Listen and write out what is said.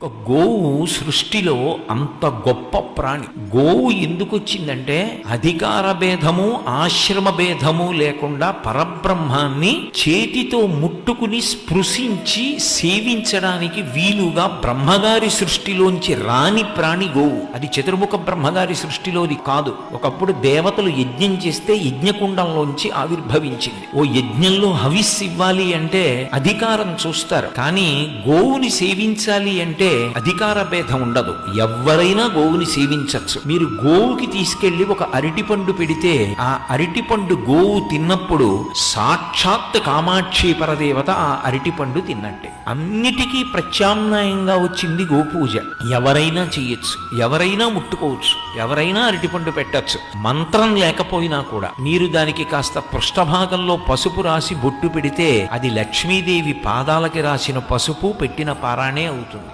ఒక గోవు సృష్టిలో అంత గొప్ప ప్రాణి. గోవు ఎందుకు వచ్చిందంటే అధికార భేదము ఆశ్రమ భేదము లేకుండా పరబ్రహ్మాన్ని చేతితో ముట్టుకుని స్పృశించి సేవించడానికి వీలుగా బ్రహ్మగారి సృష్టిలోంచి రాని ప్రాణి గోవు. అది చతుర్ముఖ బ్రహ్మగారి సృష్టిలోది కాదు. ఒకప్పుడు దేవతలు యజ్ఞం చేస్తే యజ్ఞకుండంలోంచి ఆవిర్భవించింది. ఓ యజ్ఞంలో హవిస్సు ఇవ్వాలి అంటే అధికారం చూస్తారు, కానీ గోవుని సేవించాలి అంటే అధికార భేదం ఉండదు. ఎవరైనా గోవుని సేవించవచ్చు. మీరు గోవుకి తీసుకెళ్లి ఒక అరటిపండు పెడితే ఆ అరటిపండు గోవు తిన్నప్పుడు సాక్షాత్ కామాక్షి పరదేవత ఆ అరటిపండు తిన్నట్టే. అన్నిటికీ ప్రత్యామ్నాయంగా వచ్చింది గోపూజ. ఎవరైనా చెయ్యొచ్చు, ఎవరైనా ముట్టుకోవచ్చు, ఎవరైనా అరటిపండు పెట్టచ్చు. మంత్రం లేకపోయినా కూడా మీరు దానికి కాస్త పృష్ఠభాగంలో పసుపు రాసి బొట్టు పెడితే అది లక్ష్మీదేవి పాదాలకి రాసిన పసుపు పెట్టిన పారాణే అవుతుంది.